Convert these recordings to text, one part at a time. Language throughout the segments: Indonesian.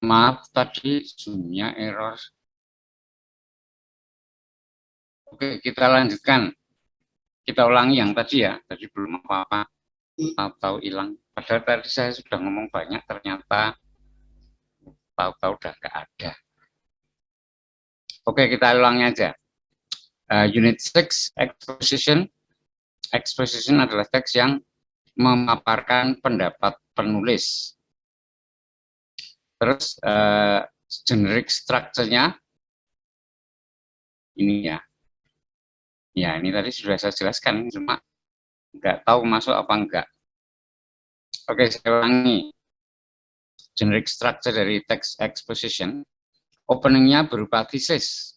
Maaf tadi Zoom-nya error. Oke, kita lanjutkan. Kita ulangi yang tadi ya. Tadi belum apa-apa atau hilang. Padahal tadi saya sudah ngomong banyak, ternyata tahu-tahu udah nggak ada. Oke, kita ulangi aja. Unit 6, exposition. Exposition adalah teks yang memaparkan pendapat penulis. Terus generic structure-nya ini ya. Ya, ini tadi sudah saya jelaskan, cuma nggak tahu masuk apa enggak. Oke, saya ulangi. Generic structure dari text exposition, openingnya berupa thesis.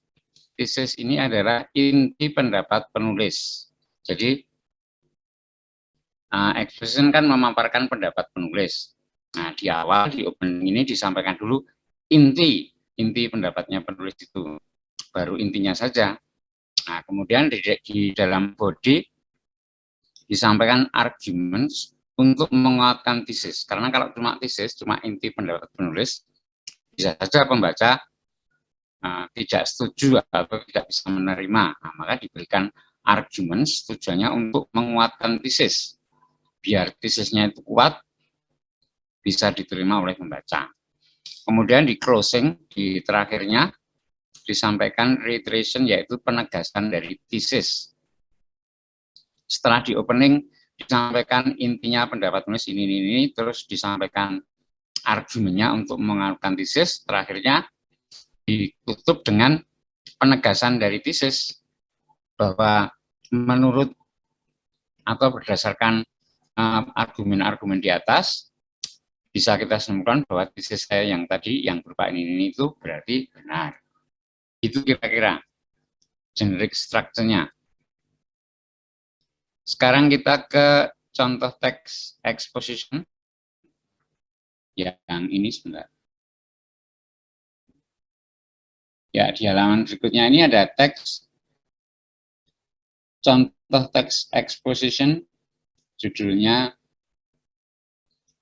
Thesis ini adalah inti pendapat penulis. Jadi, exposition kan memaparkan pendapat penulis. Nah, di awal, di opening ini disampaikan dulu inti pendapatnya penulis itu. Baru intinya saja. Nah, kemudian di dalam body disampaikan arguments untuk menguatkan thesis. Karena kalau cuma thesis, cuma inti pendapat penulis, bisa saja pembaca tidak setuju atau tidak bisa menerima. Nah, maka diberikan arguments tujuannya untuk menguatkan thesis. Biar thesisnya itu kuat, bisa diterima oleh pembaca. Kemudian di closing, di terakhirnya, disampaikan reiteration, yaitu penegasan dari thesis. Setelah di opening, disampaikan intinya pendapat penulis ini, terus disampaikan argumennya untuk menguatkan thesis, terakhirnya ditutup dengan penegasan dari thesis bahwa menurut atau berdasarkan argumen-argumen di atas, bisa kita simpulkan bahwa thesis saya yang tadi, yang berupa ini itu berarti benar. Itu kira-kira generic structure-nya. Sekarang kita ke contoh teks exposition. Ya, yang ini sebentar. Ya, di halaman berikutnya ini ada teks contoh teks exposition, judulnya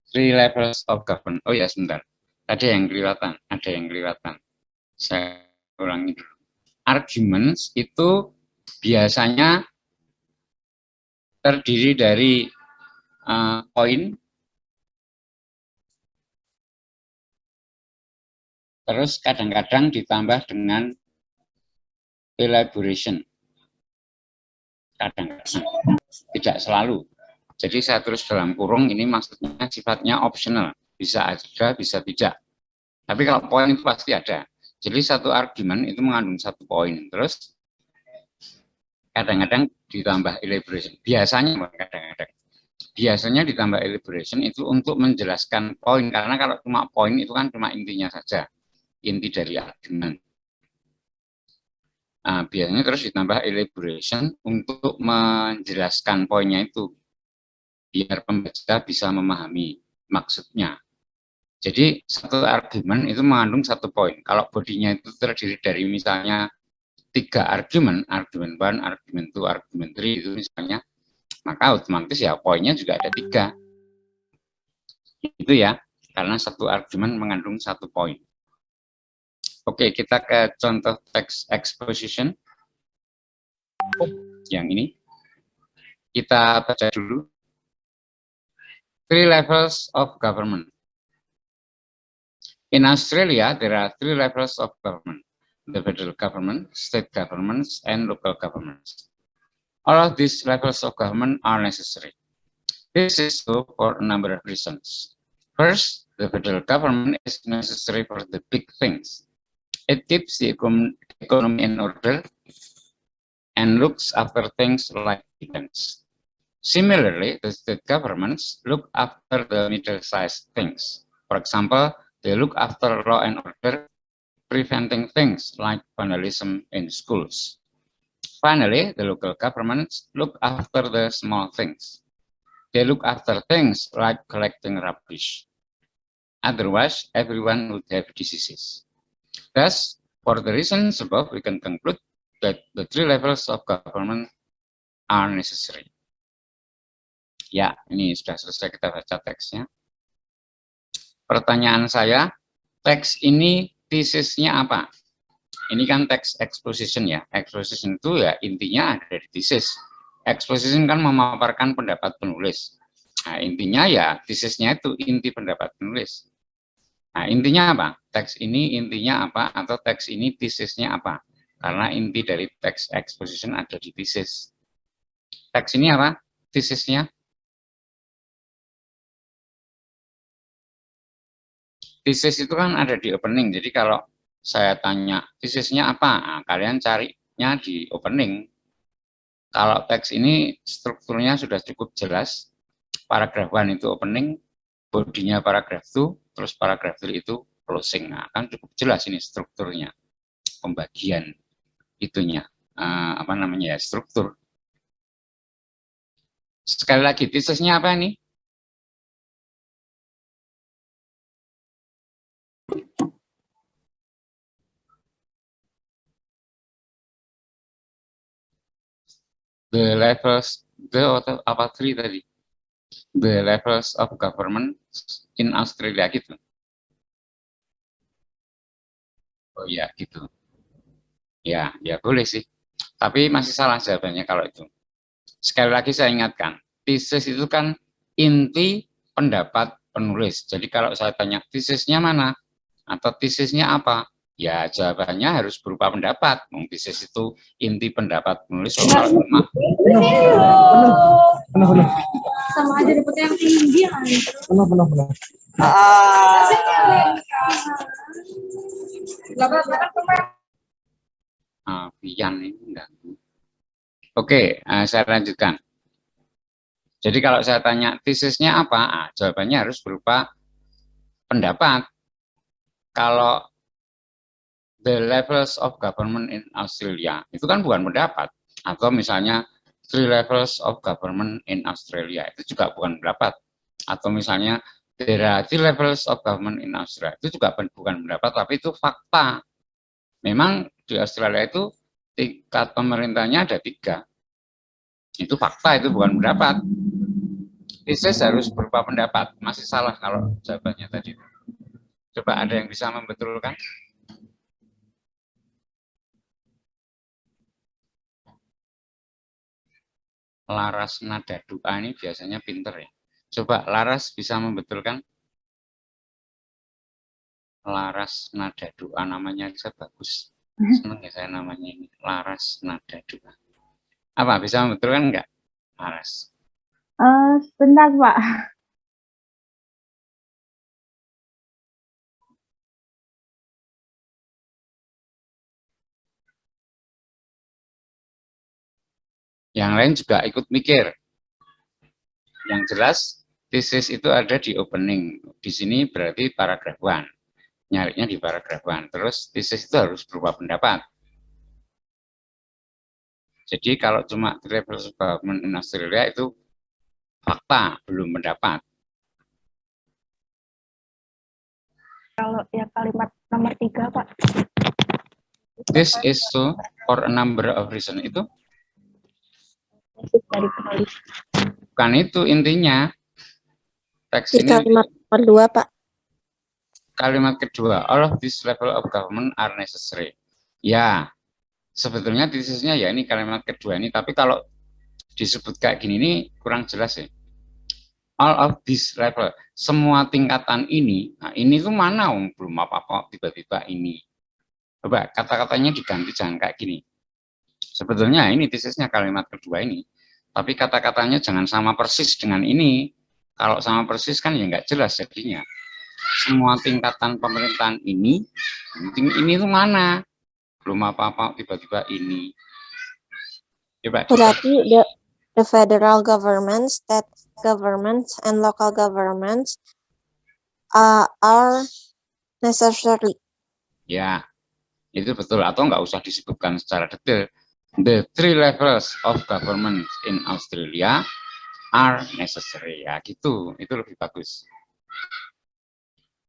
Three Levels of Government. Oh ya, sebentar. Ada yang kelihatan. Saya ulangi dulu. Arguments itu biasanya terdiri dari poin, terus kadang-kadang ditambah dengan elaboration. Kadang-kadang, tidak selalu. Jadi saya tulis dalam kurung, ini maksudnya sifatnya optional. Bisa ada, bisa tidak. Tapi kalau poin itu pasti ada. Jadi satu argumen itu mengandung satu poin. Terus kadang-kadang ditambah elaboration. Biasanya ditambah elaboration itu untuk menjelaskan poin. Karena kalau cuma poin itu kan cuma intinya saja. Inti dari argumen. Nah, biasanya terus ditambah elaboration untuk menjelaskan poinnya itu. Biar pembaca bisa memahami maksudnya. Jadi satu argumen itu mengandung satu poin. Kalau bodinya itu terdiri dari misalnya 3 argumen 1, argumen 2, argumen 3 itu misalnya, maka otomatis ya poinnya juga ada 3. Itu ya, karena satu argumen mengandung satu poin. Oke, kita ke contoh text exposition. Yang ini. Kita baca dulu. Three levels of government. In Australia, there are 3 levels of government. The federal government, state governments, and local governments. All of these levels of government are necessary. This is so for a number of reasons. First, the federal government is necessary for the big things. It keeps the economy in order and looks after things like defense. Similarly, the state governments look after the middle-sized things. For example, they look after law and order, preventing things like vandalism in schools. Finally, the local governments look after the small things. They look after things like collecting rubbish. Otherwise, everyone would have diseases. Thus, for the reasons above, we can conclude that the 3 levels of government are necessary. Ya, ini sudah selesai kita baca teksnya. Pertanyaan saya, teks ini tesisnya apa? Ini kan teks exposition ya. Exposition itu ya intinya ada di tesis. Exposition kan memaparkan pendapat penulis. Nah, intinya ya tesisnya itu inti pendapat penulis. Nah, intinya apa? Teks ini intinya apa atau teks ini tesisnya apa? Karena inti dari teks exposition ada di tesis. Teks ini apa? Tesisnya. Tesis itu kan ada di opening. Jadi kalau saya tanya tesisnya apa? Nah, kalian carinya di opening. Kalau teks ini strukturnya sudah cukup jelas. Paragraf 1 itu opening, bodinya paragraf 2, terus paragraf 3 itu closing. Nah, kan cukup jelas ini strukturnya, pembagian itunya, apa namanya ya, struktur. Sekali lagi, tesisnya apa nih? The levels, apa 3 tadi? The levels of government in Australia gitu. Oh ya, gitu. Ya, ya boleh sih. Tapi masih salah jawabannya kalau itu. Sekali lagi saya ingatkan, tesis itu kan inti pendapat penulis. Jadi kalau saya tanya tesisnya mana atau tesisnya apa, ya jawabannya harus berupa pendapat. Tesis itu inti pendapat penulis. So, kalau cuma penuh. Sama aja dapet yang tinggi kan. Penuh. Pian ini enggak. Oke, saya lanjutkan. Jadi kalau saya tanya tesisnya apa, jawabannya harus berupa pendapat. Kalau the levels of government in Australia, itu kan bukan pendapat. Atau misalnya 3 levels of government in Australia, itu juga bukan pendapat. Atau misalnya there are 3 levels of government in Australia, itu juga bukan pendapat, tapi itu fakta. Memang di Australia itu tingkat pemerintahnya ada 3. Itu fakta, itu bukan pendapat. Tesis harus berupa pendapat. Masih salah kalau jawabannya tadi. Coba ada yang bisa membetulkan? Laras nada doa ini biasanya pinter ya. Coba Laras bisa membetulkan? Laras nada doa, namanya aja bagus. Senang ya saya namanya ini, Laras nada doa. Apa, bisa membetulkan enggak, Laras? Sebentar Pak. Yang lain juga ikut mikir. Yang jelas, tesis itu ada di opening. Di sini berarti paragraf 1. Nyarinya di paragraf 1. Terus tesis itu harus berupa pendapat. Jadi kalau cuma levels of government in Australia itu fakta, belum pendapat. Kalau ya kalimat nomor 3 Pak. This is so for a number of reasons. Itu Dari penulis. bukan itu intinya. Teks Di ini kalimat kedua, Pak. kalimat kedua, all of this level of government are necessary. Ya, sebetulnya tesisnya ya ini kalimat kedua ini, tapi kalau disebut kayak gini ini kurang jelas ya. All of this level, semua tingkatan ini, nah ini tuh mana belum apa-apa tiba-tiba ini. Coba kata-katanya diganti, jangan kayak gini. Sebetulnya ini tesisnya kalimat kedua ini, tapi kata-katanya jangan sama persis dengan ini. Kalau sama persis kan ya nggak jelas jadinya. Semua tingkatan pemerintahan ini tuh mana? Belum apa-apa tiba-tiba ini. Coba. Berarti the federal government, state governments, and local governments are necessary. Ya, itu betul. Atau nggak usah disebutkan secara detail. The 3 levels of government in Australia are necessary. Ya, gitu. Itu lebih bagus.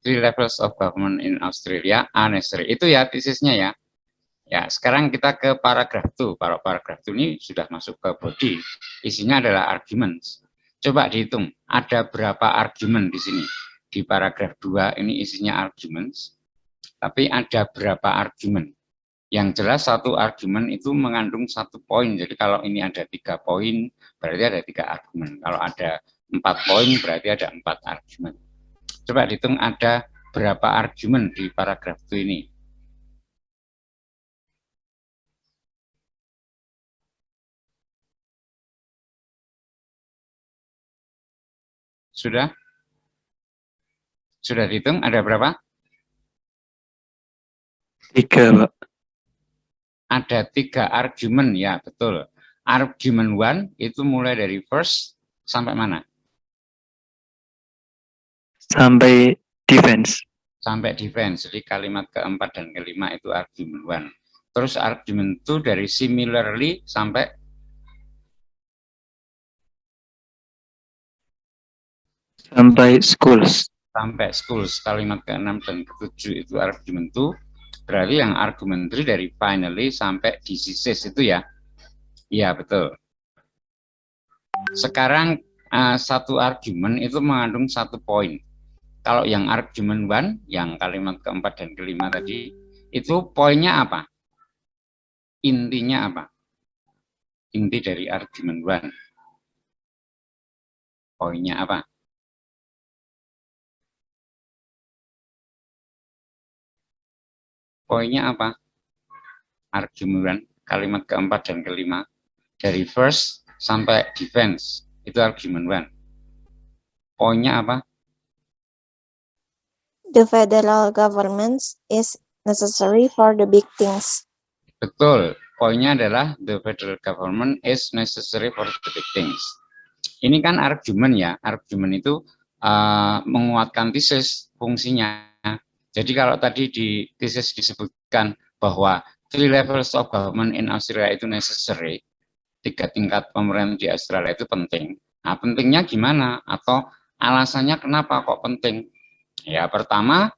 3 levels of government in Australia are necessary. Itu ya tesisnya ya. Ya, sekarang kita ke paragraf 2. Paragraf 2 ini sudah masuk ke body. Isinya adalah arguments. Coba dihitung, ada berapa argumen di sini? Di paragraf 2 ini isinya arguments. tapi ada berapa argumen. Yang jelas satu argumen itu mengandung 1 poin. Jadi kalau ini ada 3 poin, berarti ada 3 argumen. Kalau ada 4 poin, berarti ada 4 argumen. Coba dihitung ada berapa argumen di paragraf itu ini. Sudah? Sudah dihitung ada berapa? 3, Pak. Ada 3 argumen, ya betul. Argumen 1 itu mulai dari first sampai mana? Sampai defense. Sampai defense. Jadi kalimat keempat dan kelima itu argumen 1. Terus argumen 2 dari similarly sampai schools. Sampai schools. Kalimat ke-6 dan ke-7 itu argumen 2. Berarti yang argumen 3 dari finally sampai diseases itu ya. Iya, betul. Sekarang satu argumen itu mengandung 1 poin. Kalau yang argumen 1, yang kalimat keempat dan kelima tadi, itu poinnya apa? Intinya apa? Inti dari argumen 1. Poinnya apa? Poinnya apa? Argumen kalimat keempat dan kelima. Dari first sampai defense. Itu argumen 1. Poinnya apa? The federal government is necessary for the big things. Betul. Poinnya adalah the federal government is necessary for the big things. Ini kan argumen ya. Argumen itu menguatkan tesis fungsinya. Jadi kalau tadi di tesis disebutkan bahwa 3 levels of government in Australia itu necessary, 3 tingkat pemerintahan di Australia itu penting. Nah, pentingnya gimana? Atau alasannya kenapa kok penting? Ya, pertama,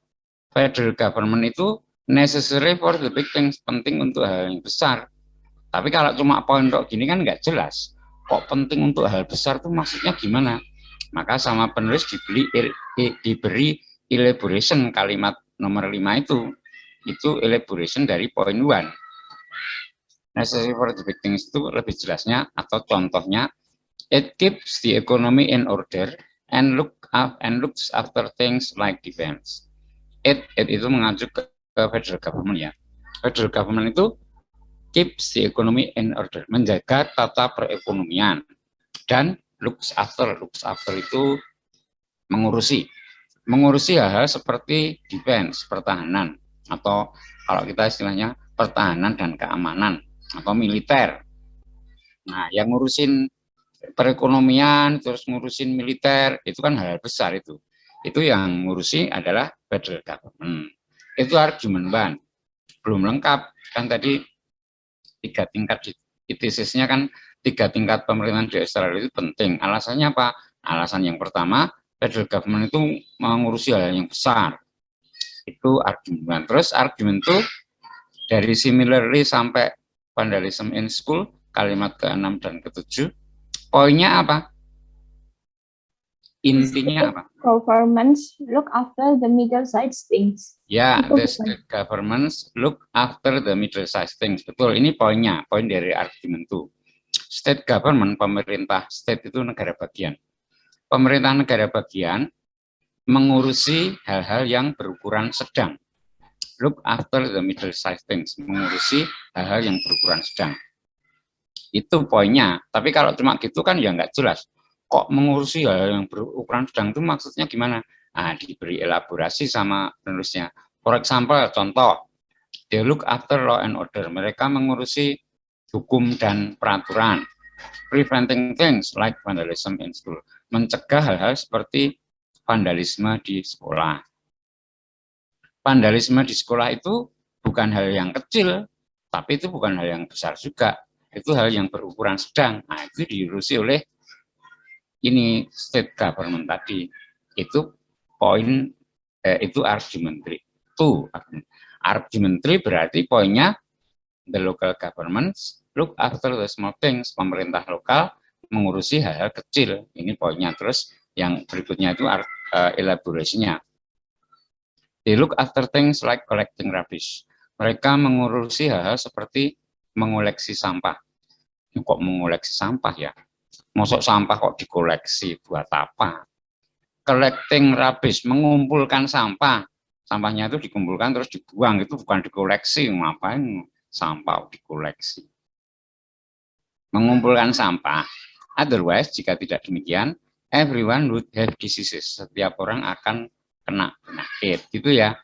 federal government itu necessary for the big things, penting untuk hal yang besar. Tapi kalau cuma poin kok gini kan nggak jelas. Kok penting untuk hal besar itu maksudnya gimana? Maka sama penulis diberi elaboration kalimat nomor 5 itu elaboration dari poin 1. Necessary for the big things itu lebih jelasnya atau contohnya, it keeps the economy in order and looks after things like defense. It itu mengacu ke federal government ya. Federal government itu keeps the economy in order, menjaga tata perekonomian, dan looks after itu mengurusi hal-hal seperti defense, pertahanan, atau kalau kita istilahnya pertahanan dan keamanan atau militer. Nah, yang ngurusin perekonomian terus ngurusin militer itu kan hal besar itu. Itu yang ngurusi adalah federal government. Itu argumen 1. Belum lengkap kan tadi 3 tingkat tesisnya kan 3 tingkat pemerintahan di Australia itu penting. Alasannya apa? Alasan yang pertama, federal government itu mengurusi hal yang besar. Itu argumen 1. Terus argumen 2 dari similarly sampai vandalism in school, kalimat ke-6 dan ke-7. Poinnya apa? Intinya apa? Governments look after the middle-sized things. Ya, the state governments look after the middle-sized things. Betul, ini poinnya, poin dari argumen 2. State government, pemerintah, state itu negara bagian. Pemerintah negara bagian mengurusi hal-hal yang berukuran sedang. Look after the middle-sized things, mengurusi hal-hal yang berukuran sedang. Itu poinnya. Tapi kalau cuma gitu kan ya nggak jelas. Kok mengurusi hal yang berukuran sedang itu maksudnya gimana? Nah, diberi elaborasi sama penulisnya. For example, contoh, they look after law and order. Mereka mengurusi hukum dan peraturan. Preventing things like vandalism in school. Mencegah hal-hal seperti vandalisme di sekolah. Vandalisme di sekolah itu bukan hal yang kecil, tapi itu bukan hal yang besar juga. Itu hal yang berukuran sedang. Nah, itu diurusi oleh ini state government tadi. Itu poin, itu argument 3. Argument 3 berarti poinnya the local governments look after the small things. Pemerintah lokal mengurusi hal-hal kecil. Ini poinnya. Terus yang berikutnya itu elaborasinya. They look after things like collecting rubbish. Mereka mengurusi hal-hal seperti mengoleksi sampah. Kok mengoleksi sampah ya? Masuk sampah kok dikoleksi, buat apa? Collecting rubbish, mengumpulkan sampah. Sampahnya itu dikumpulkan terus dibuang, itu bukan dikoleksi. Ngapain sampah dikoleksi? Mengumpulkan sampah. Otherwise, jika tidak demikian, everyone would have diseases. Setiap orang akan kena penyakit, gitu ya.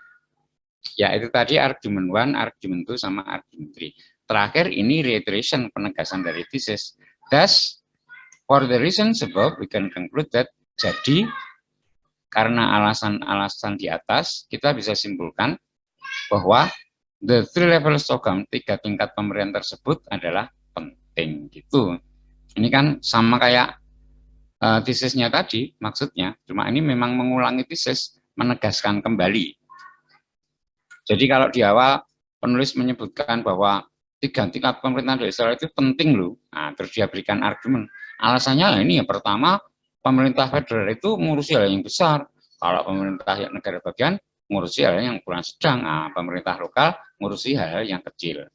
Ya, itu tadi argument 1, argument 2, sama argument 3. Terakhir ini reiteration, penegasan dari thesis. Thus, for the reasons above, we can conclude that, jadi, karena alasan-alasan di atas, kita bisa simpulkan bahwa the three levels of government, 3 tingkat pemerintahan tersebut adalah penting, gitu. Ini kan sama kayak tesisnya tadi, maksudnya, cuma ini memang mengulangi tesis, menegaskan kembali. Jadi kalau di awal penulis menyebutkan bahwa 3 tingkat pemerintahan di Israel itu penting loh, nah, terus dia berikan argumen. Alasannya ini yang pertama, pemerintah federal itu mengurusi hal yang besar. Kalau pemerintah negara bagian mengurusi hal yang kurang sedang, nah, pemerintah lokal mengurusi hal yang kecil.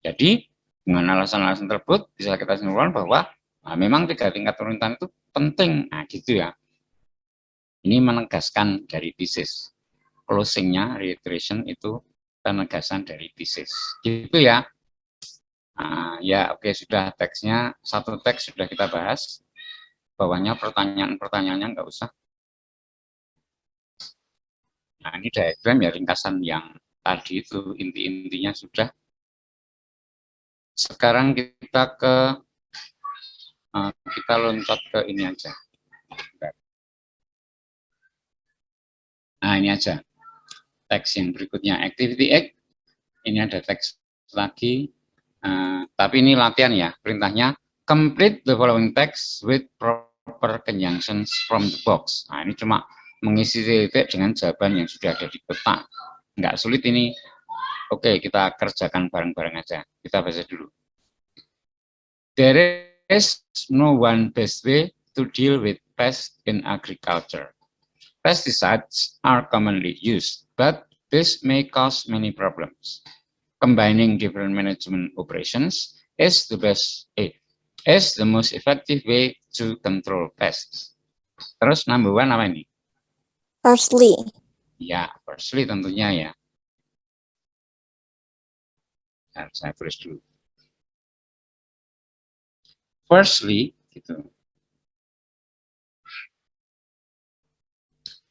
Jadi dengan alasan-alasan tersebut bisa kita simpulkan bahwa nah, memang 3 tingkat pemerintahan itu penting, nah gitu ya. Ini menegaskan dari tesis. Closingnya, reiteration itu penegasan dari tesis. Gitu ya. Nah, ya oke, sudah teksnya, satu teks sudah kita bahas. Bawahnya pertanyaan-pertanyaannya nggak usah. Nah, ini diagram ya, ringkasan yang tadi itu inti-intinya sudah. Sekarang kita loncat ke ini aja. Nah, ini aja. Teks yang berikutnya, Activity Act. Ini ada teks lagi, tapi ini latihan ya, perintahnya complete the following text with proper conjunctions from the box. Nah, ini cuma mengisi titik dengan jawaban yang sudah ada di kotak. Nggak sulit ini. Oke, kita kerjakan bareng-bareng aja. Kita baca dulu. There is no one best way to deal with pests in agriculture. Pesticides are commonly used, but this may cause many problems. Combining different management operations is the most effective way to control pests. Terus number 1 apa ini? Firstly. Ya, firstly tentunya ya. Nah, saya tulis dulu. Firstly, gitu.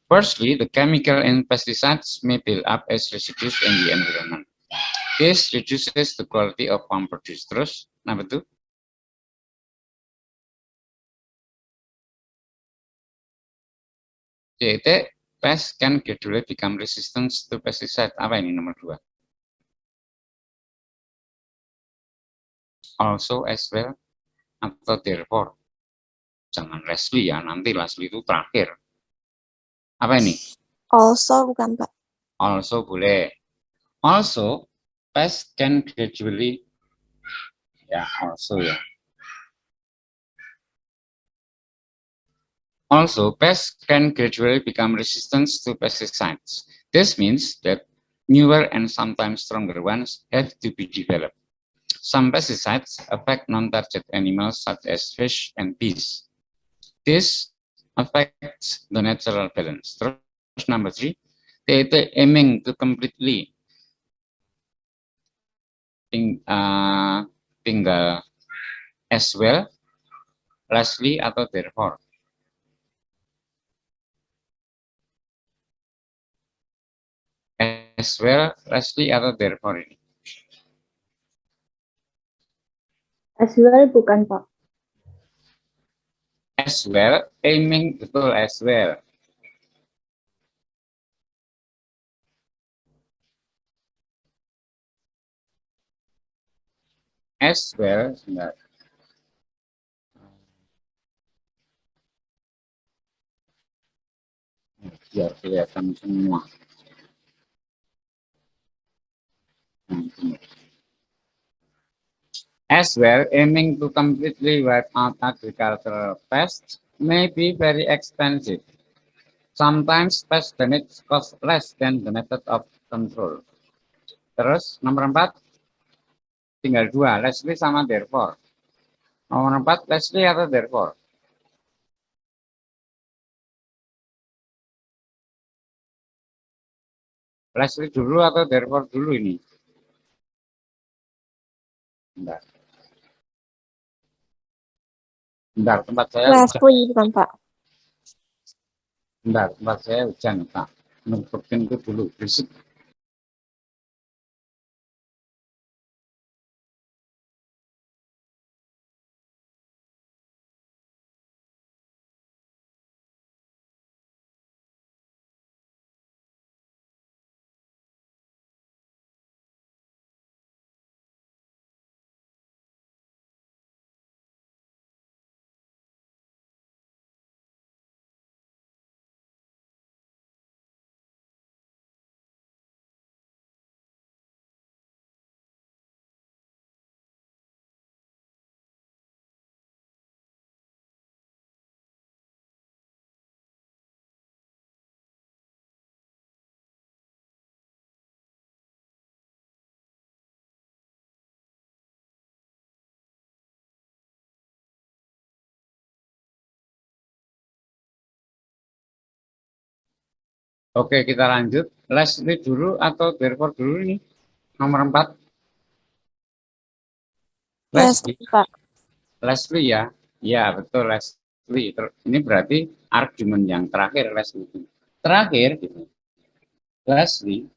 Firstly, the chemical and pesticides may build up as residues in the environment. This reduces the quality of farm produce. Terus, number 2. Yaitu, pests can gradually become resistant to pesticide. Apa ini nomor 2? Also, as well, atau therefore. Jangan lastly ya, nanti lastly itu terakhir. Apa ini? Also bukan Pak. Also boleh. Also, pests can gradually, ya also ya. Also, pests can gradually become resistant to pesticides. This means that newer and sometimes stronger ones have to be developed. Some pesticides affect non-target animals such as fish and bees. This affects the natural balance. Terus number 3, they aiming to completely tinggal as well, lastly atau therefore. As well, lastly atau therefore ini. As well bukan Pak. As well, aiming betul as well. As well, sebentar. Biar kelihatan semua. As well, aiming to completely wipe out agricultural pests may be very expensive. Sometimes past damage cost less than the method of control. Terus nomor 4 tinggal 2, Leslie sama therefore. Nomor 4 Leslie atau therefore? Leslie dulu atau therefore dulu ini? Bentar. Bentar, tempat saya hujan. Leslie bukan Pak. Bentar, tempat saya hujan, Pak. Nutupin itu dulu, berisik. Oke, kita lanjut. Leslie dulu atau therefore dulu ini? Nomor 4. Leslie. Leslie Pak. Leslie ya. Ya, betul Leslie. Ini berarti argumen yang terakhir Leslie. Terakhir gitu. Leslie,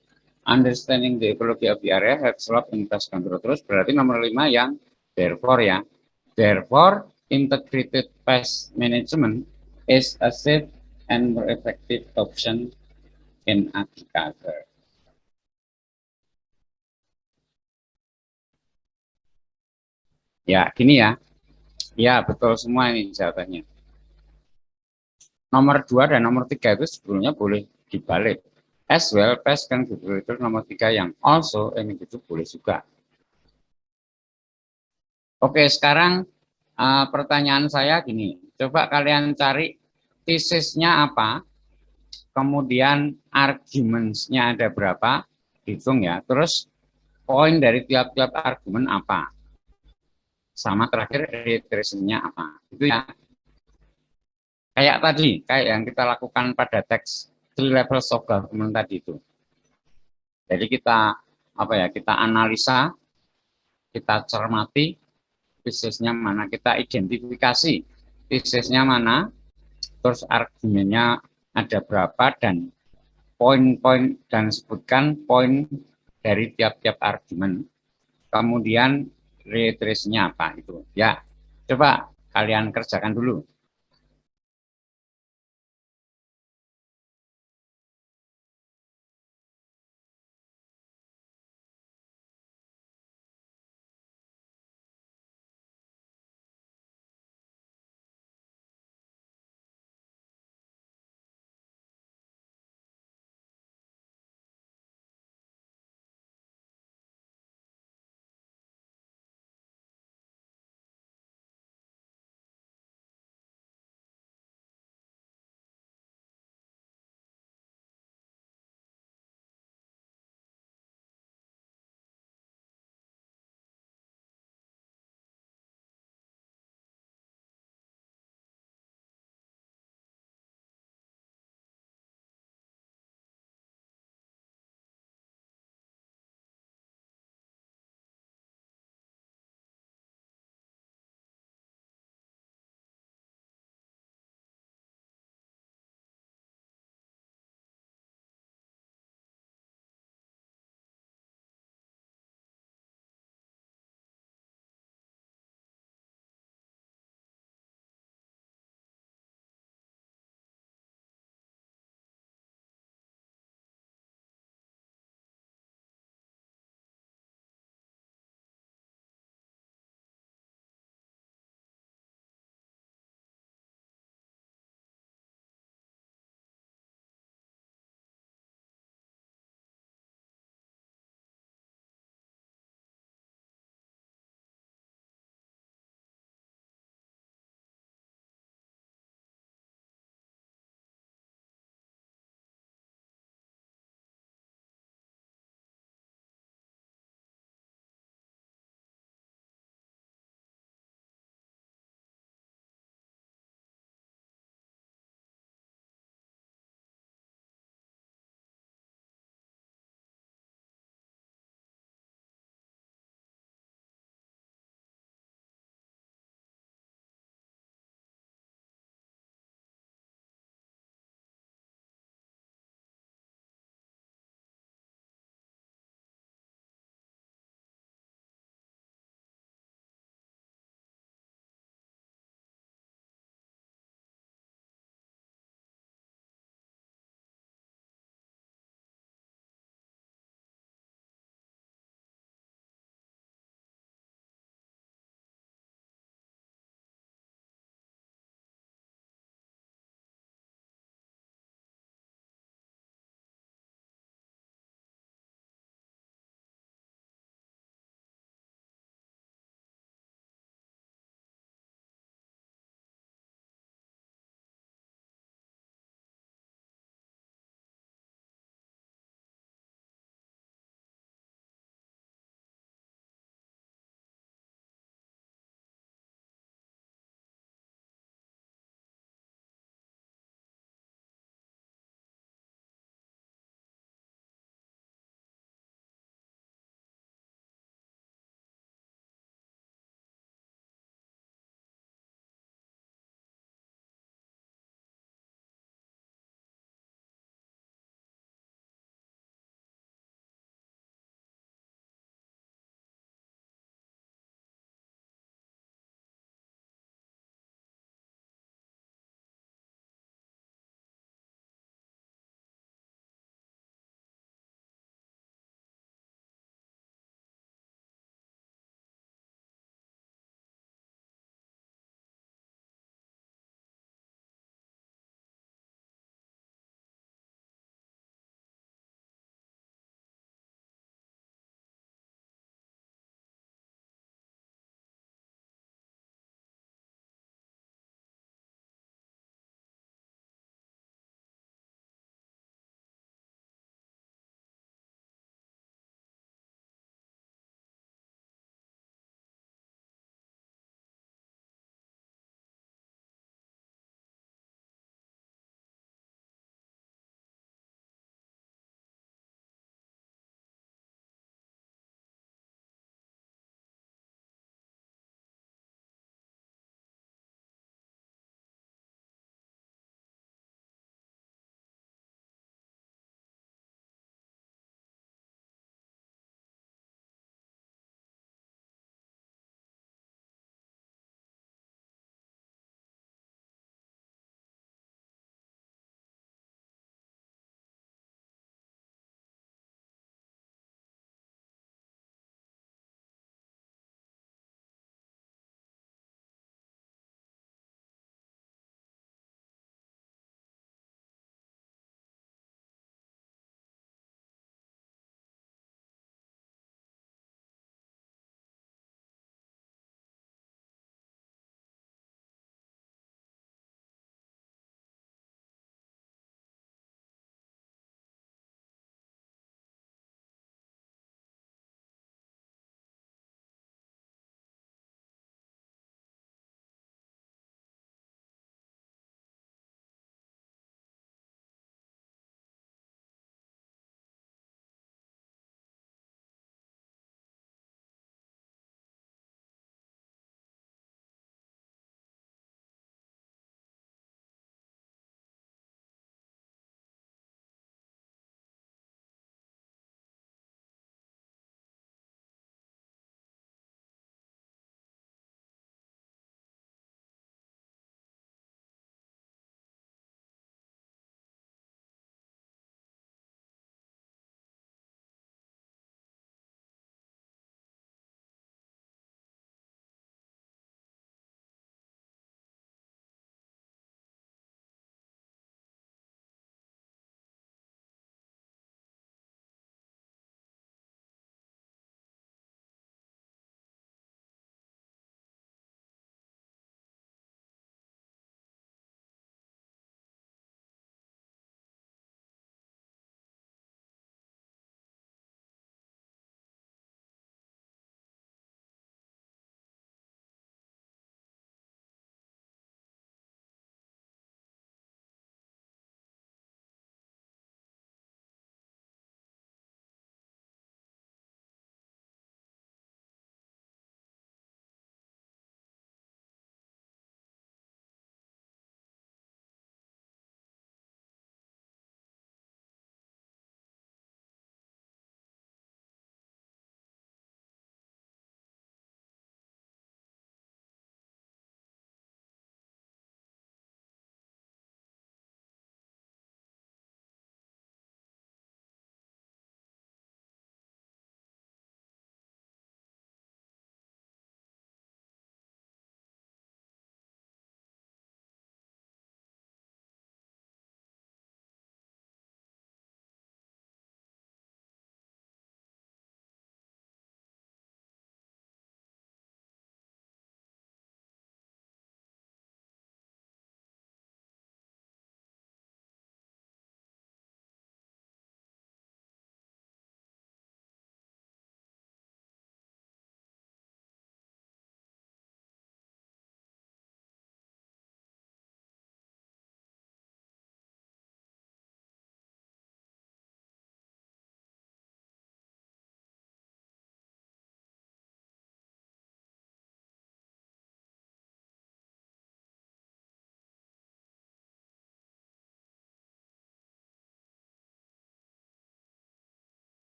understanding the ecology of the area has helped in pest control. Terus berarti nomor 5 yang therefore ya. Therefore, integrated pest management is a safe and more effective option in agriculture. Ya, gini ya. Ya, betul semua ini jawabannya. Nomor 2 dan nomor 3 itu sebetulnya boleh dibalik. As well, pest kan gitu. Itu nomor 3 yang also, ini gitu boleh juga. Oke, sekarang pertanyaan saya gini. Coba kalian cari tesisnya apa, kemudian arguments-nya ada berapa, hitung ya. Terus poin dari tiap-tiap argumen apa. Sama terakhir reiteration-nya apa. Itu ya. Kayak tadi, kayak yang kita lakukan pada teks 3 levels of government tadi itu. Jadi kita kita analisa, kita cermati tesisnya mana, kita identifikasi tesisnya mana, terus argumennya ada berapa dan poin-poin dan sebutkan poin dari tiap-tiap argumen. Kemudian reiterasinya apa itu. Ya, coba kalian kerjakan dulu.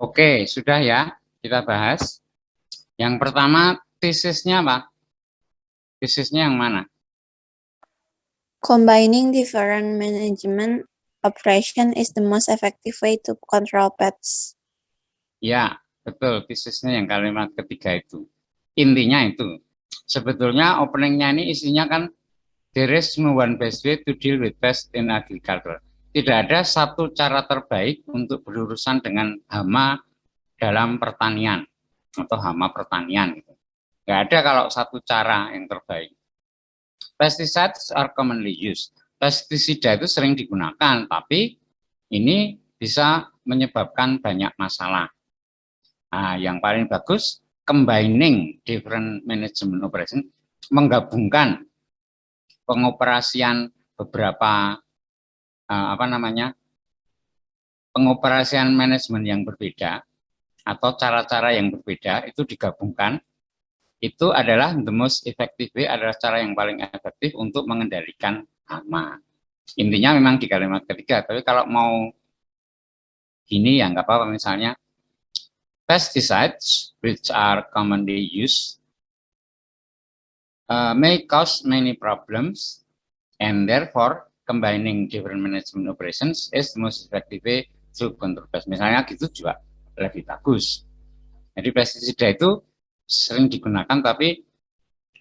Oke, sudah ya, kita bahas. Yang pertama, tesisnya apa? Tesisnya yang mana? Combining different management operation is the most effective way to control pests. Ya, betul, tesisnya yang kalimat ketiga itu. Intinya itu. Sebetulnya openingnya ini isinya kan, there is no one best way to deal with pests in agriculture. Tidak ada satu cara terbaik untuk berurusan dengan hama dalam pertanian atau hama pertanian. Nggak ada kalau satu cara yang terbaik. Pesticides are commonly used. Pestisida itu sering digunakan, tapi ini bisa menyebabkan banyak masalah. Nah, yang paling bagus, combining different management operation, menggabungkan pengoperasian beberapa pengoperasian manajemen yang berbeda atau cara-cara yang berbeda itu digabungkan. Itu adalah the most effective way, adalah cara yang paling efektif untuk mengendalikan hama. Intinya memang di kalimat ketiga, tapi kalau mau gini ya nggak apa-apa, misalnya pesticides which are commonly used may cause many problems, and therefore combining different management operations is the most effective way to control pests. Misalnya gitu juga lebih bagus. Jadi pestisida itu sering digunakan tapi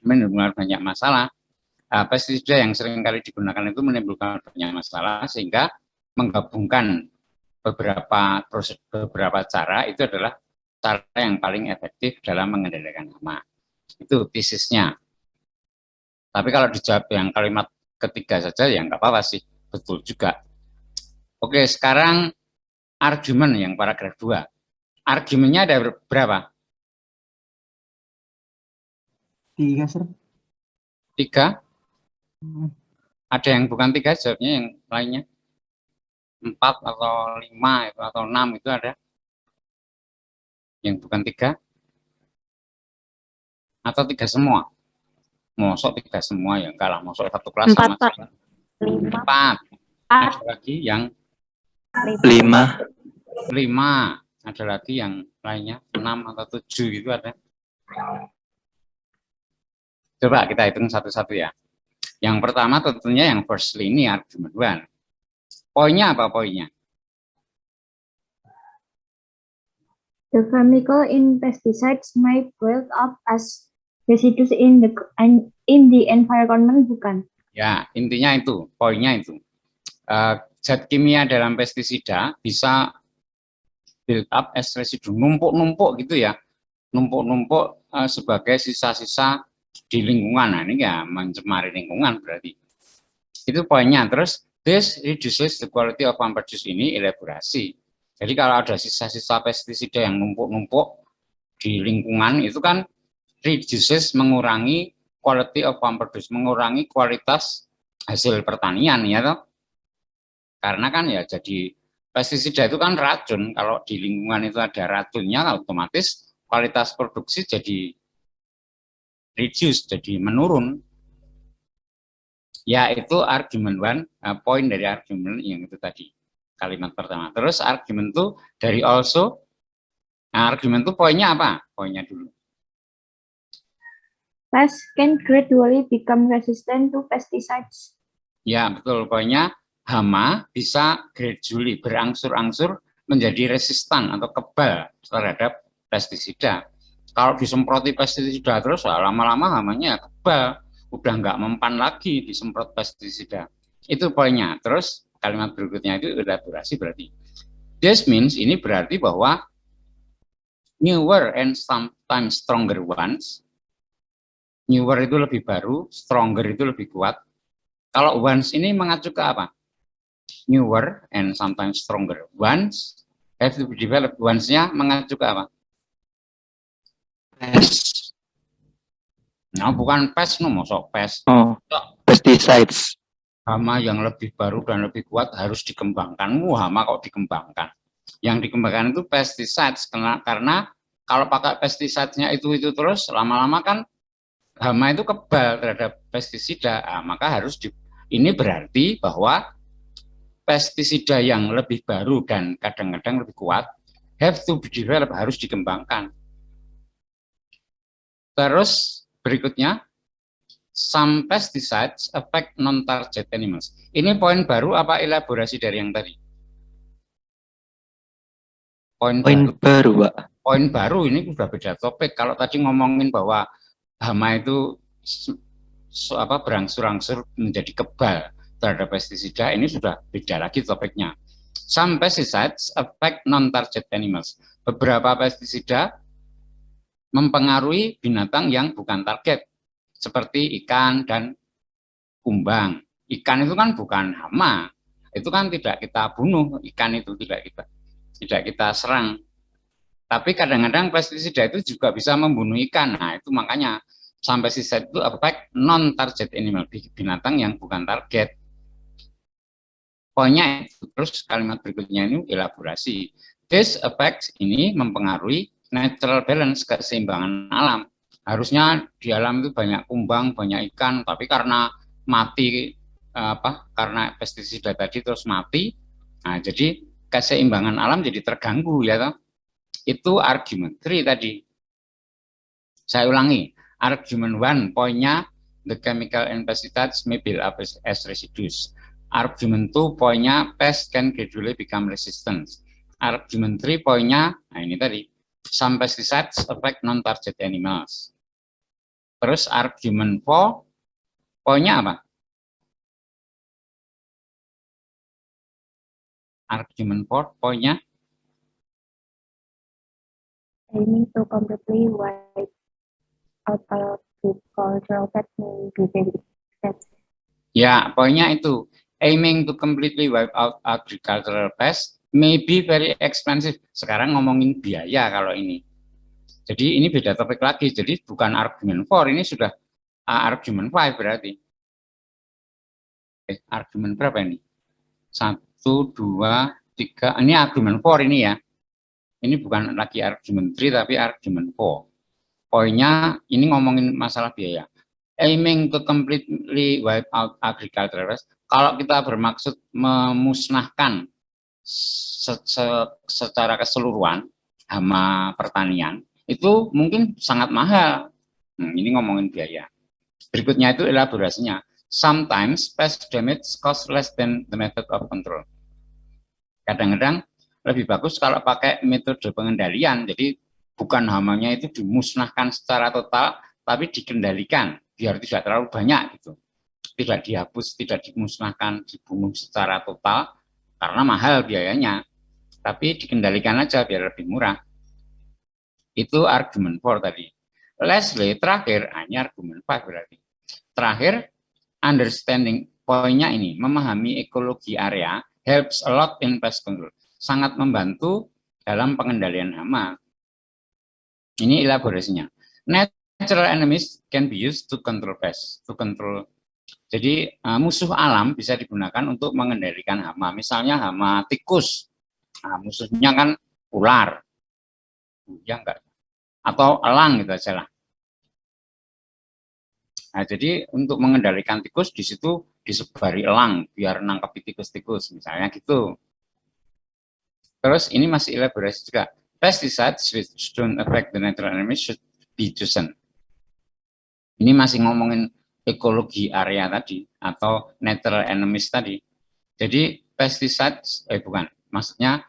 menimbulkan banyak masalah. Pestisida yang sering kali digunakan itu menimbulkan banyak masalah, sehingga menggabungkan beberapa cara itu adalah cara yang paling efektif dalam mengendalikan hama. Itu tesisnya. Tapi kalau dijawab yang kalimat ketiga saja ya nggak apa-apa sih, betul juga. Oke, sekarang argumen yang paragraf 2. Argumennya ada berapa? 3, Sir. 3? Ada yang bukan 3 jawabnya, yang lainnya 4 atau 5 atau 6 itu ada yang bukan 3 atau 3 semua? Mosok 3 semua ya enggak lah, mosok satu kelas 4, sama Pak. 4. Ada lagi yang 5. 5, ada lagi yang lainnya 6 atau 7 gitu ada. Coba kita hitung satu-satu ya. Yang pertama tentunya yang firstly ini argumen 1. Poinnya apa poinnya? The chemical in pesticides may build up as residues in the environment, bukan? Ya, intinya itu, poinnya itu. Zat kimia dalam pestisida bisa build up as residu, numpuk-numpuk gitu ya. Numpuk-numpuk sebagai sisa-sisa di lingkungan. Nah, ini ya mencemari lingkungan berarti. Itu poinnya. Terus, this reduces the quality of farm produce, ini elaborasi. Jadi kalau ada sisa-sisa pestisida yang numpuk-numpuk di lingkungan, itu kan reduces, mengurangi quality of farm produce, mengurangi kualitas hasil pertanian ya toh. Karena kan ya jadi pestisida itu kan racun, kalau di lingkungan itu ada racunnya otomatis kualitas produksi jadi reduce, jadi menurun. Ya itu argumen 1, poin dari argumen yang itu tadi, kalimat pertama. Terus argumen itu dari also, nah argumen itu poinnya apa? Poinnya dulu. Pests can gradually become resistant to pesticides. Ya betul, poinnya hama bisa gradually, berangsur-angsur menjadi resistan atau kebal terhadap pestisida. Kalau disemproti pestisida terus, lama-lama hamanya kebal, udah nggak mempan lagi disemprot pestisida. Itu poinnya. Terus kalimat berikutnya itu elaborasi berarti. This means, ini berarti bahwa newer and sometimes stronger ones, newer itu lebih baru, stronger itu lebih kuat. Kalau ones ini mengacu ke apa? Newer and sometimes stronger ones have to be developed. Ones-nya mengacu ke apa? Pest. Nah, bukan pest, masuk pest. Oh, pesticides. Hama yang lebih baru dan lebih kuat harus dikembangkan. Hama kok dikembangkan? Yang dikembangkan itu pesticides, karena kalau pakai pesticides-nya itu terus, lama-lama kan hama itu kebal terhadap pestisida. Maka harus ini berarti bahwa pestisida yang lebih baru dan kadang-kadang lebih kuat have to be developed, harus dikembangkan. Terus berikutnya, some pesticides affect non-target animals. Ini poin baru apa elaborasi dari yang tadi? Poin baru, Pak. Poin baru, ini sudah beda topik. Kalau tadi ngomongin bahwa hama itu berangsur-angsur menjadi kebal terhadap pestisida, ini sudah beda lagi topiknya. Some pesticides affect non-target animals. Beberapa pestisida mempengaruhi binatang yang bukan target, seperti ikan dan kumbang. Ikan itu kan bukan hama, itu kan tidak kita bunuh, ikan itu tidak kita serang. Tapi kadang-kadang pestisida itu juga bisa membunuh ikan. Nah, itu makanya sampai pestisida itu affect non-target animal, binatang yang bukan target. Poinnya itu. Terus kalimat berikutnya ini elaborasi. This effects ini mempengaruhi natural balance, keseimbangan alam. Harusnya di alam itu banyak kumbang, banyak ikan, tapi karena mati karena pestisida tadi terus mati. Nah, jadi keseimbangan alam jadi terganggu ya toh. Itu argument 3 tadi. Saya ulangi, argument 1 poinnya the chemical and pesticides may build up as residues. Argument 2 poinnya pest can gradually become resistant. Argument 3 poinnya, nah ini tadi, some pesticides affect non-target animals. Terus argument 4 poinnya apa? Argument 4 poinnya aiming to completely wipe out agricultural pest may be very expensive. ya, poinnya itu aiming to completely wipe out agricultural pest may be very expensive. Sekarang ngomongin biaya kalau ini. Jadi ini beda topik lagi. Jadi bukan argumen 4, ini sudah argumen 5 berarti. Argumen berapa ini? 1, 2, 3. Ini argumen 4 ini ya. Ini bukan lagi argumen 3 tapi argumen 4. Poinnya ini ngomongin masalah biaya. Aiming to completely wipe out agricultural pest. Kalau kita bermaksud memusnahkan secara keseluruhan hama pertanian, itu mungkin sangat mahal. Ini ngomongin biaya. Berikutnya itu elaborasinya. Sometimes pest damage cost less than the method of control. Kadang-kadang lebih bagus kalau pakai metode pengendalian. Jadi bukan hamanya itu dimusnahkan secara total, tapi dikendalikan biar tidak terlalu banyak gitu. Tidak dihapus, tidak dimusnahkan, dibunuh secara total karena mahal biayanya. Tapi dikendalikan aja biar lebih murah. Itu argumen 4 tadi. Lastly, terakhir, ini argumen 5 berarti. Terakhir, understanding, poinnya ini, memahami ekologi area helps a lot in pest control. Sangat membantu dalam pengendalian hama. Ini elaborasinya. Natural enemies can be used to control pests, to control. Jadi musuh alam bisa digunakan untuk mengendalikan hama. Misalnya hama tikus. Nah, musuhnya kan ular. Ya enggak. Atau elang gitu aja lah. Nah, jadi untuk mengendalikan tikus di situ disebari elang biar nangkep tikus-tikus misalnya gitu. Terus ini masih elaborasi juga. Pesticides which don't affect the natural enemies should be chosen. Ini masih ngomongin ekologi area tadi atau natural enemies tadi. Jadi pesticides maksudnya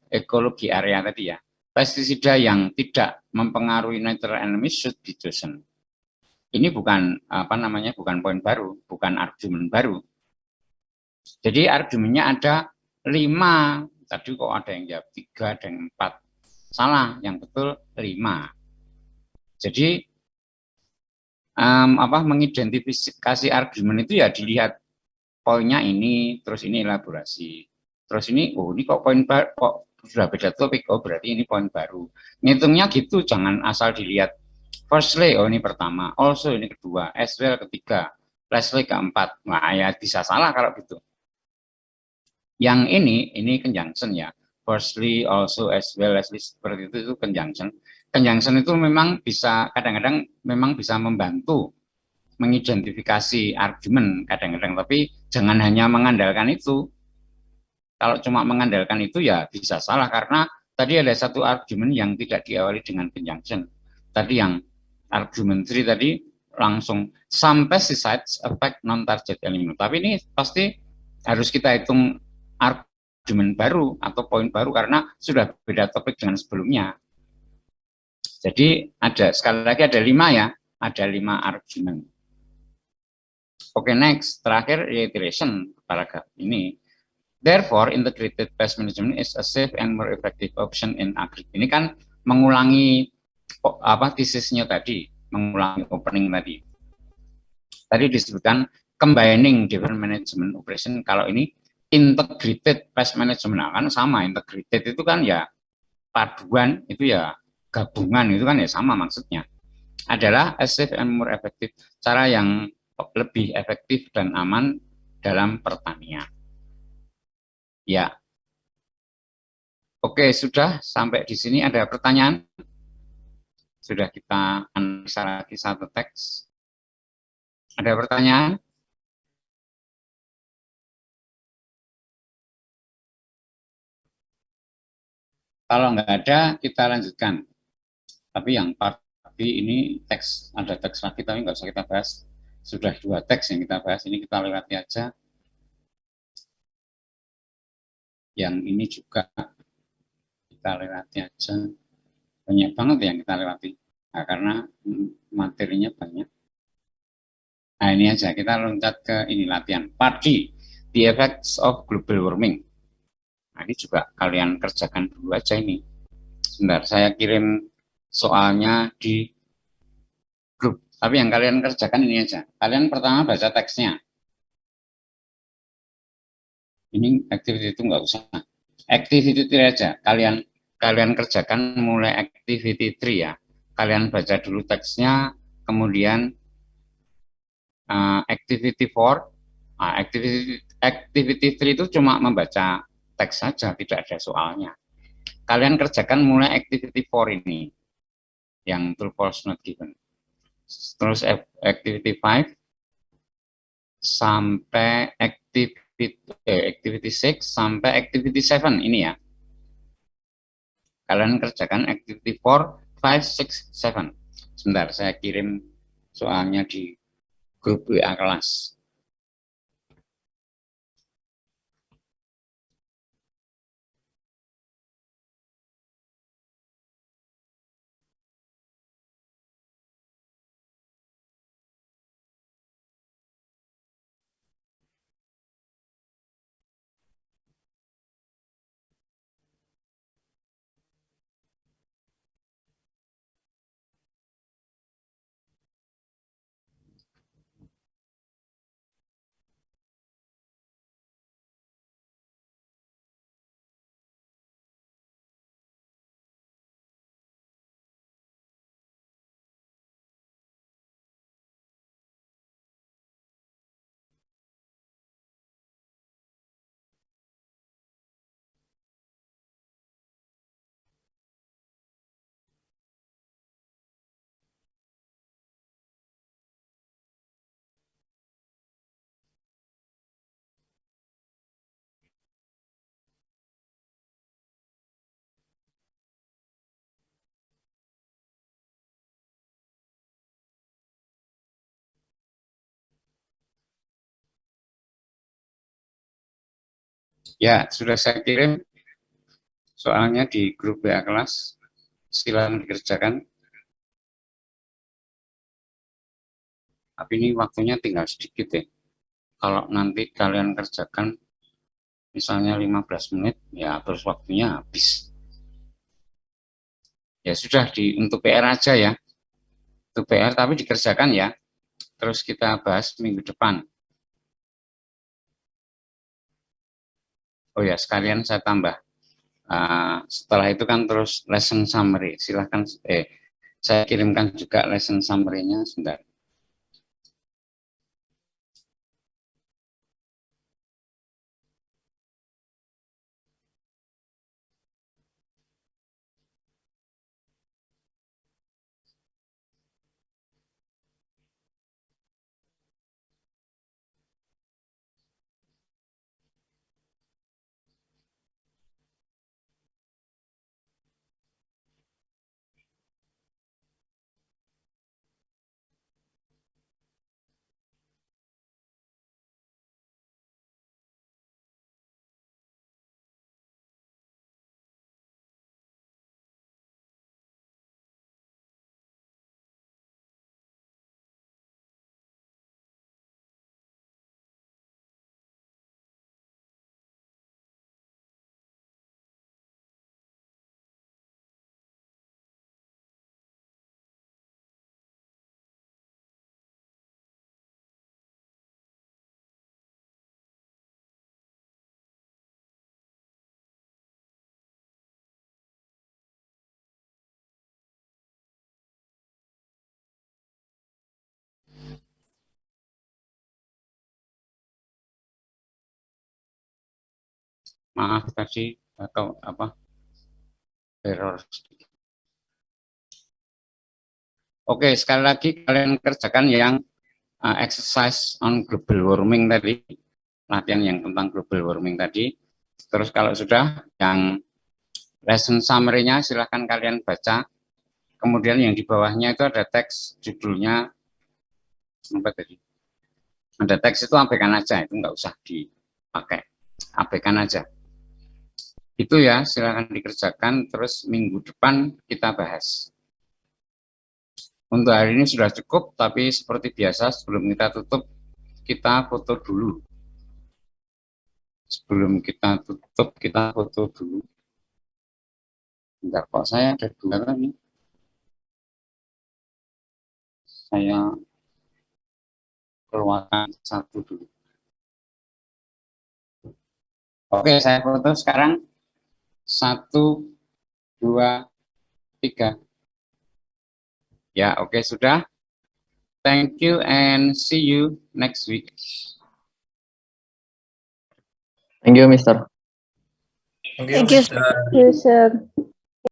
ekologi area tadi ya. Pestisida yang tidak mempengaruhi natural enemies should be chosen. Ini bukan bukan poin baru, bukan argumen baru. Jadi argumennya ada 5. Tadi kok ada yang jawab 3, ada yang 4. Salah, yang betul 5. Jadi mengidentifikasi argumen itu ya dilihat poinnya ini, terus ini elaborasi. Terus ini, ini kok poin baru, kok sudah beda topik, berarti ini poin baru. Ngitungnya gitu, jangan asal dilihat. Firstly, ini pertama, also ini kedua, as well ketiga, lastly keempat. Nah ya bisa salah kalau gitu. Yang ini conjunction ya. Firstly, also, as well, lastly, seperti itu conjunction. Conjunction itu memang bisa, kadang-kadang memang bisa membantu mengidentifikasi argumen kadang-kadang, tapi jangan hanya mengandalkan itu. Kalau cuma mengandalkan itu ya bisa salah, karena tadi ada satu argumen yang tidak diawali dengan conjunction. Tadi yang argument 3 tadi langsung some pesticides affect non-target element. Tapi ini pasti harus kita hitung argumen baru atau poin baru karena sudah beda topik dengan sebelumnya. Jadi sekali lagi ada 5 ya, ada 5 argumen. Oke, next, terakhir reiteration paragraf ini. Therefore, integrated pest management is a safe and more effective option in agri. Ini kan mengulangi tesisnya tadi, mengulangi opening tadi. Tadi disebutkan combining different management operation. Kalau ini integrated pest management, nah, kan sama. Integrated itu kan ya paduan, itu ya gabungan, itu kan ya sama maksudnya. Adalah a safe and more effective, cara yang lebih efektif dan aman dalam pertanian. Ya. Oke, sudah sampai di sini ada pertanyaan? Sudah kita analisa lagi satu teks. Ada pertanyaan? Kalau nggak ada, kita lanjutkan. Tapi yang part B ini teks, ada teks lagi, tapi nggak usah kita bahas. Sudah 2 teks yang kita bahas, ini kita lewati aja. Yang ini juga kita lewati aja. Banyak banget yang kita lewati. Nah, karena materinya banyak. Nah, ini aja, kita loncat ke ini latihan. Part D, the effects of global warming. Nah, ini juga kalian kerjakan dulu aja ini. Sebentar, saya kirim soalnya di grup. Tapi yang kalian kerjakan ini aja. Kalian pertama baca teksnya. Ini activity itu nggak usah. Activity 3 aja. Kalian kerjakan mulai activity 3 ya. Kalian baca dulu teksnya, kemudian activity 4. Activity 3 itu cuma membaca teks saja, tidak ada soalnya. Kalian kerjakan mulai activity 4 ini, yang true false not given. Terus activity 5 sampai activity 6 sampai activity 7 ini ya. Kalian kerjakan activity 4, 5, 6, 7. Sebentar, saya kirim soalnya di grup WA kelas. Ya, sudah saya kirim soalnya di grup WA kelas. Silakan dikerjakan. Tapi ini waktunya tinggal sedikit ya. Kalau nanti kalian kerjakan misalnya 15 menit, ya terus waktunya habis. Ya sudah, untuk PR aja ya. Untuk PR tapi dikerjakan ya. Terus kita bahas minggu depan. Oh ya, sekalian saya tambah. Setelah itu kan terus lesson summary. Silahkan, saya kirimkan juga lesson summary-nya sebentar. Maaf tadi atau apa error. Oke, sekali lagi kalian kerjakan yang exercise on global warming tadi, latihan yang tentang global warming tadi. Terus kalau sudah yang lesson summary-nya silahkan kalian baca. Kemudian yang di bawahnya itu ada teks judulnya apa tadi? Ada teks itu abaikan aja, itu nggak usah dipakai, abaikan aja. Itu ya, silahkan dikerjakan. Terus minggu depan kita bahas. Untuk hari ini sudah cukup, tapi seperti biasa sebelum kita tutup, kita foto dulu. Sebelum kita tutup, kita foto dulu. Bentar, kok saya ada 2 nih. Saya keluarkan 1 dulu. Oke, saya foto sekarang. 1, 2, 3. Ya, oke, sudah. Thank you and see you next week. Thank you, Mister. Thank you. Yes, sir.